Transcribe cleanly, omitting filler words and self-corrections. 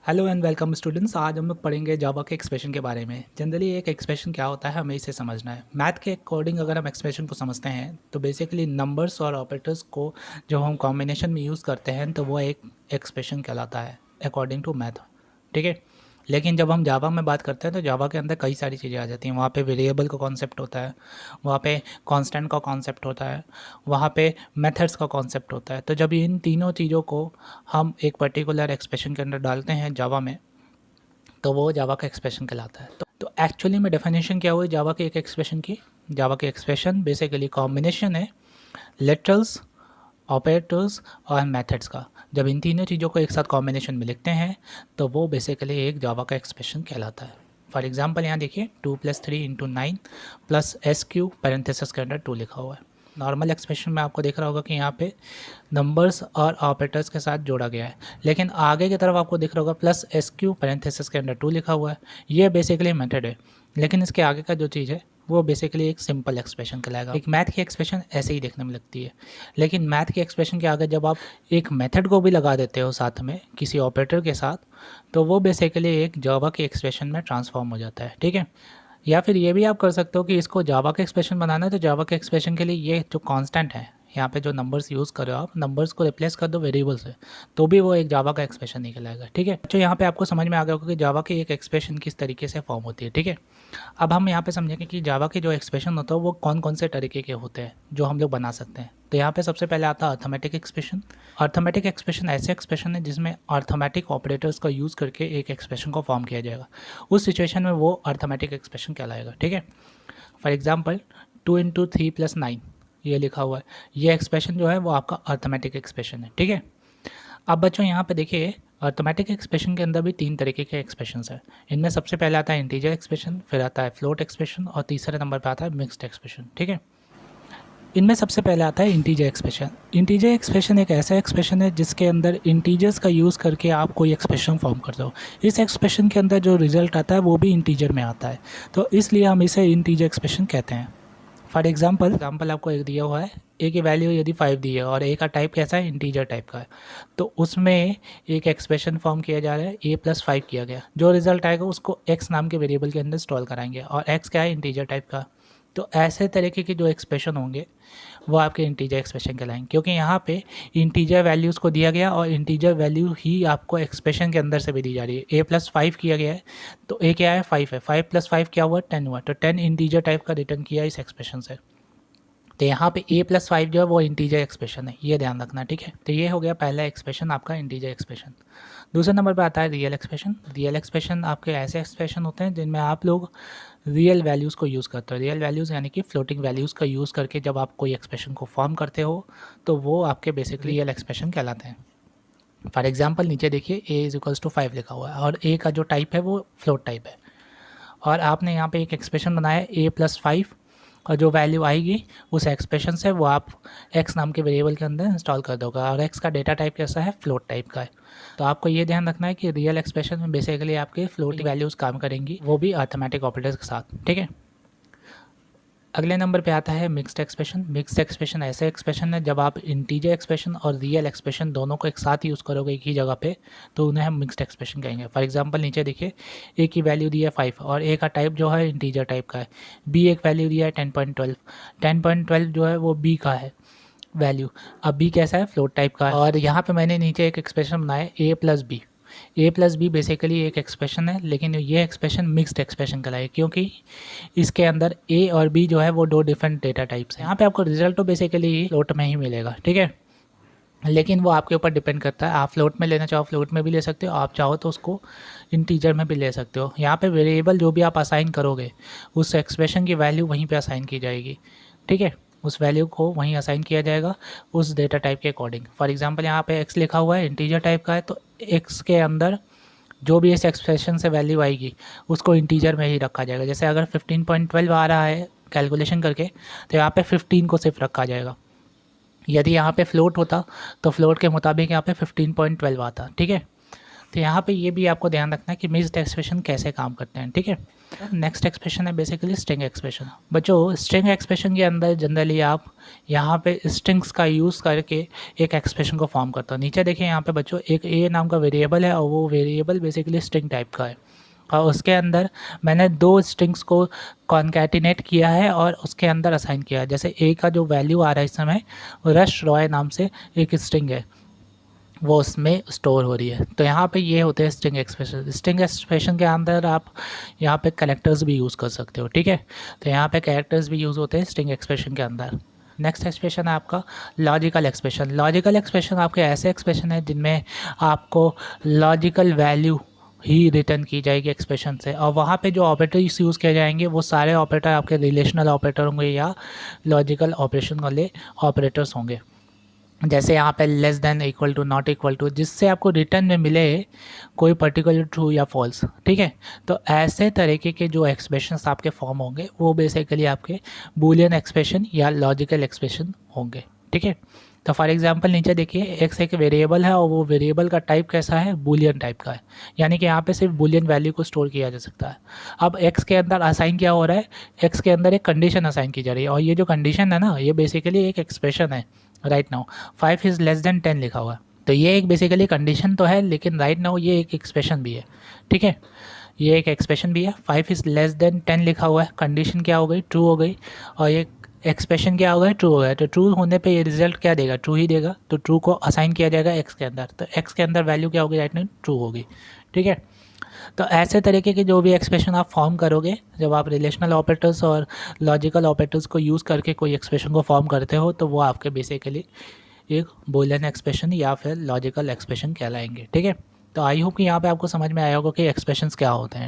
Hello and welcome students. आज हम लोग पढ़ेंगे जावा के एक्सप्रेशन के बारे में। जनरली एक एक्सप्रेशन क्या होता है हमें इसे समझना है। मैथ के अकॉर्डिंग अगर हम एक्सप्रेशन को समझते हैं तो बेसिकली नंबर्स और ऑपरेटर्स को जब हम कॉम्बिनेशन में यूज़ करते हैं तो वो एक एक्सप्रेशन कहलाता है अकॉर्डिंग टू मैथ। ठीक है, लेकिन जब हम जावा में बात करते हैं तो जावा के अंदर कई सारी चीज़ें आ जाती हैं। वहाँ पे वेरिएबल का कॉन्सेप्ट होता है, वहाँ पे कांस्टेंट का कॉन्सेप्ट होता है, वहाँ पे मेथड्स का कॉन्सेप्ट होता है। तो जब इन तीनों चीज़ों को हम एक पर्टिकुलर एक्सप्रेशन के अंदर डालते हैं जावा में तो वो जावा का एक्सप्रेशन कहलाता है। तो एक्चुअली में डेफिनेशन क्या हुई जावा के एक एक्सप्रेशन की? जावा के एक्सप्रेशन बेसिकली कॉम्बिनेशन है लिटरल्स, ऑपरेटर्स और मेथड्स का। जब इन तीनों चीज़ों को एक साथ कॉम्बिनेशन में लिखते हैं तो वो बेसिकली एक जावा का एक्सप्रेशन कहलाता है। फॉर एग्जांपल यहाँ देखिए 2 + 3 × 9 + SQ पैरेंथेसिस के अंदर 2 लिखा हुआ है। नॉर्मल एक्सप्रेशन में आपको दिख रहा होगा कि यहाँ पे नंबर्स और ऑपरेटर्स के साथ जोड़ा गया है, लेकिन आगे की तरफ आपको दिख रहा होगा +SQ पैरेंथेसिस के अंदर 2 लिखा हुआ है। ये बेसिकली मेथड है, लेकिन इसके आगे का जो चीज़ है वो बेसिकली एक सिंपल एक्सप्रेशन कहलाएगा। एक मैथ की एक्सप्रेशन ऐसे ही देखने में लगती है, लेकिन मैथ की एक्सप्रेशन के आगे जब आप एक मेथड को भी लगा देते हो साथ में किसी ऑपरेटर के साथ तो वो बेसिकली एक जावा के एक्सप्रेशन में ट्रांसफॉर्म हो जाता है। ठीक है, या फिर ये भी आप कर सकते हो कि इसको जावा का एक्सप्रेशन बनाना है तो जावा के एक्सप्रेशन के लिए ये जो कांस्टेंट है यहाँ पे जो नंबर्स यूज़ कर रहे हो आप, नंबर्स को रिप्लेस कर दो वेरिएबल से तो भी वो एक जावा का एक्सप्रेशन निकलेगा। ठीक है, तो यहाँ पे आपको समझ में आ गया होगा कि जावा के एक एक्सप्रेशन किस तरीके से फॉर्म होती है। ठीक है, अब हम यहाँ पे समझेंगे कि जावा के जो एक्सप्रेशन होता है वो कौन कौन से तरीके के होते हैं जो हम लोग बना सकते हैं। तो यहाँ पे सबसे पहले आता है अर्थमेटिक एक्सप्रेशन। अर्थमेटिक एक्सप्रेशन ऐसे एक्सप्रेशन है जिसमें अर्थमेटिक ऑपरेटर्स का यूज़ करके एक एक्सप्रेशन को फॉर्म किया जाएगा। उस सिचुएशन में वो अर्थमेटिक एक्सप्रेशन कहलाएगा। ठीक है, फॉर एग्जाम्पल 2 × 3 + 9 ये लिखा हुआ है, ये एक्सप्रेशन जो है वो आपका अर्थमेटिक एक्सप्रेशन है। ठीक है, अब बच्चों यहाँ पे देखिए अर्थमेटिक एक्सप्रेशन के अंदर भी 3 तरीके के एक्सप्रेशंस हैं। इनमें सबसे पहले आता है इंटीजर एक्सप्रेशन, फिर आता है फ्लोट एक्सप्रेशन और तीसरे नंबर पे आता है मिक्स्ड एक्सप्रेशन। ठीक है, इनमें सबसे पहले आता है इंटीजर एक्सप्रेशन। इंटीजर एक्सप्रेशन एक ऐसा एक्सप्रेशन है जिसके अंदर इंटीजर्स का यूज़ करके आप कोई एक्सप्रेशन फॉर्म करते हो। इस एक्सप्रेशन के अंदर जो रिजल्ट आता है वो भी इंटीजर में आता है, तो इसलिए हम इसे इंटीजर एक्सप्रेशन कहते हैं। फॉर एग्जाम्पल आपको एक दिया हुआ है, ए की वैल्यू यदि 5 दी है और ए का टाइप कैसा है, इंटीजर टाइप का है, तो उसमें एक एक्सप्रेशन फॉर्म किया जा रहा है a + 5 किया गया। जो रिजल्ट आएगा उसको x नाम के वेरिएबल के अंदर स्टोर कराएंगे और x क्या है, इंटीजर टाइप का। तो ऐसे तरीके के जो एक्सप्रेशन होंगे वो आपके इंटीजर एक्सप्रेशन कहलाएंगे, क्योंकि यहाँ पे इंटीजर वैल्यूज़ को दिया गया और इंटीजर वैल्यू ही आपको एक्सप्रेशन के अंदर से भी दी जा रही है। a + 5 किया गया है तो a क्या है, 5 है, 5 + 5 क्या हुआ, 10 हुआ, तो 10 इंटीजर टाइप का रिटर्न किया इस एक्सप्रेशन से। तो यहाँ पे a + 5 जो है वो इंटीजर एक्सप्रेशन है, ये ध्यान रखना। ठीक है, तो ये हो गया पहला एक्सप्रेशन आपका इंटीजर एक्सप्रेशन। दूसरे नंबर पे आता है रियल एक्सप्रेशन। रियल एक्सप्रेशन आपके ऐसे एक्सप्रेशन होते हैं जिनमें आप लोग रियल वैल्यूज़ को यूज़ करते हो। रियल वैल्यूज़ यानी कि फ्लोटिंग वैल्यूज़ का यूज़ करके जब आप कोई एक्सप्रेशन को फॉर्म करते हो तो वो आपके बेसिकली रियल एक्सप्रेशन कहलाते हैं। फॉर एग्जाम्पल नीचे देखिए a = 5 लिखा हुआ है और a का जो टाइप है वो फ्लोट टाइप है और आपने यहाँ पे एक एक्सप्रेशन बनाया है a + 5 और जो वैल्यू आएगी उस एक्सप्रेशन से वो आप x नाम के वेरिएबल के अंदर इंस्टॉल कर दोगे और x का डेटा टाइप कैसा है, फ्लोट टाइप का है। तो आपको ये ध्यान रखना है कि रियल एक्सप्रेशन में बेसिकली आपके फ्लोटिंग वैल्यूज़ काम करेंगी, वो भी अर्थमेटिक ऑपरेटर्स के साथ। ठीक है, अगले नंबर पे आता है मिक्स्ड एक्सप्रेशन। मिक्स्ड एक्सप्रेशन ऐसे एक्सप्रेशन है जब आप इंटीजर एक्सप्रेशन और रियल एक्सप्रेशन दोनों को एक साथ यूज़ करोगे एक ही जगह पे तो उन्हें हम मिक्स्ड एक्सप्रेशन कहेंगे। फॉर एग्जांपल नीचे देखिए a की वैल्यू दी है 5 और a का टाइप जो है इंटीजर टाइप का है, b एक वैल्यू दिया है 10.12, 10.12 जो है वो b का है वैल्यू। अब b कैसा है, फ्लोट टाइप का है और यहाँ पे मैंने नीचे एक एक्सप्रेशन बनाया a + b। a + b basically एक एक्सप्रेशन है, लेकिन ये एक्सप्रेशन मिक्स्ड एक्सप्रेशन कहलाए क्योंकि इसके अंदर a और b जो है वो 2 डिफरेंट डेटा टाइप्स हैं। यहाँ पे आपको रिजल्ट तो बेसिकली फ्लोट में ही मिलेगा। ठीक है, लेकिन वो आपके ऊपर डिपेंड करता है, आप फ्लोट में लेना चाहो फ्लोट में भी ले सकते हो, आप चाहो तो उसको इंटीजर में भी ले सकते हो। यहाँ पे वेरिएबल जो भी आप असाइन करोगे उस एक्सप्रेशन की वैल्यू वहीं पे असाइन की जाएगी। ठीक है, उस वैल्यू को वहीं असाइन किया जाएगा उस डेटा टाइप के अकॉर्डिंग। फॉर एग्जांपल यहाँ पे x लिखा हुआ है, इंटीजर टाइप का है, तो x के अंदर जो भी इस एक्सप्रेशन से वैल्यू आएगी उसको इंटीजर में ही रखा जाएगा। जैसे अगर 15.12 आ रहा है कैलकुलेशन करके तो यहाँ पे 15 को सिर्फ रखा जाएगा। यदि यहाँ पे फ्लोट होता तो फ्लोट के मुताबिक यहाँ पे 15.12 आता। ठीक है, तो यहाँ पे ये भी आपको ध्यान रखना है कि मिक्स्ड एक्सप्रेशन कैसे काम करते हैं। ठीक है, नेक्स्ट एक्सप्रेशन है बेसिकली स्ट्रिंग एक्सप्रेशन। बच्चों स्ट्रिंग एक्सप्रेशन के अंदर जनरली आप यहाँ पे स्ट्रिंग्स का यूज़ करके एक एक्सप्रेशन को फॉर्म करता हो। नीचे देखिए यहाँ पे बच्चों एक ए नाम का वेरिएबल है और वो वेरिएबल बेसिकली स्ट्रिंग टाइप का है और उसके अंदर मैंने दो स्ट्रिंग्स को कॉन्कैटिनेट किया है और उसके अंदर असाइन किया है। जैसे ए का जो वैल्यू आ रहा है इस समय रश रॉय नाम से एक स्ट्रिंग है, वो उसमें स्टोर हो रही है। तो यहाँ पे ये होते हैं स्ट्रिंग एक्सप्रेशन। स्ट्रिंग एक्सप्रेशन के अंदर आप यहाँ पे कैरेक्टर्स भी यूज़ कर सकते हो, ठीक है। तो यहाँ पे कैरेक्टर्स भी यूज़ होते हैं स्ट्रिंग एक्सप्रेशन के अंदर। नेक्स्ट एक्सप्रेशन है आपका लॉजिकल एक्सप्रेशन। लॉजिकल एक्सप्रेशन आपके ऐसे एक्सप्रेशन है जिनमें आपको लॉजिकल वैल्यू ही रिटर्न की जाएगी एक्सप्रेशन से और वहाँ पे जो ऑपरेटर्स यूज़ किए जाएंगे वो सारे ऑपरेटर आपके रिलेशनल ऑपरेटर होंगे या लॉजिकल ऑपरेशन वाले ऑपरेटर्स होंगे। जैसे यहाँ पे less than, equal to, not equal to, जिससे आपको रिटर्न में मिले कोई पर्टिकुलर ट्रू या फॉल्स, ठीक है। तो ऐसे तरीके के जो एक्सप्रेशंस आपके फॉर्म होंगे वो बेसिकली आपके बूलियन एक्सप्रेशन या लॉजिकल एक्सप्रेशन होंगे, ठीक है। तो फॉर एग्जांपल नीचे देखिए एक्स एक वेरिएबल है और वो वेरिएबल का टाइप कैसा है, बूलियन टाइप का है, यानी कि यहाँ पे सिर्फ बूलियन वैल्यू को स्टोर किया जा सकता है। अब एक्स के अंदर असाइन क्या हो रहा है, एक्स के अंदर एक कंडीशन असाइन की जा रही है और ये जो कंडीशन है ना ये बेसिकली एक एक्सप्रेशन है। Right now 5 is less than 10 लिखा हुआ है, तो ये एक बेसिकली कंडीशन तो है लेकिन राइट नाउ ये एक एक्सप्रेशन भी है, ठीक है। ये एक एक्सप्रेशन भी है, 5 इज़ लेस देन 10 लिखा हुआ है, कंडीशन क्या हो गई, ट्रू हो गई, और ये एक्सप्रेशन क्या हो गया, ट्रू हो गया। तो ट्रू होने पे ये रिजल्ट क्या देगा, ट्रू ही देगा। तो ट्रू को असाइन किया जाएगा एक्स के अंदर, तो एक्स के अंदर वैल्यू क्या होगी, राइट नाउ ट्रू होगी, ठीक है। तो ऐसे तरीके के जो भी एक्सप्रेशन आप फॉर्म करोगे जब आप रिलेशनल ऑपरेटर्स और लॉजिकल ऑपरेटर्स को यूज़ करके कोई एक्सप्रेशन को फॉर्म करते हो तो वो आपके बेसिकली एक बूलियन एक्सप्रेशन या फिर लॉजिकल एक्सप्रेशन कहलाएंगे, ठीक है। तो आई होप कि यहाँ पे आपको समझ में आया होगा कि एक्सप्रेशंस क्या होते हैं।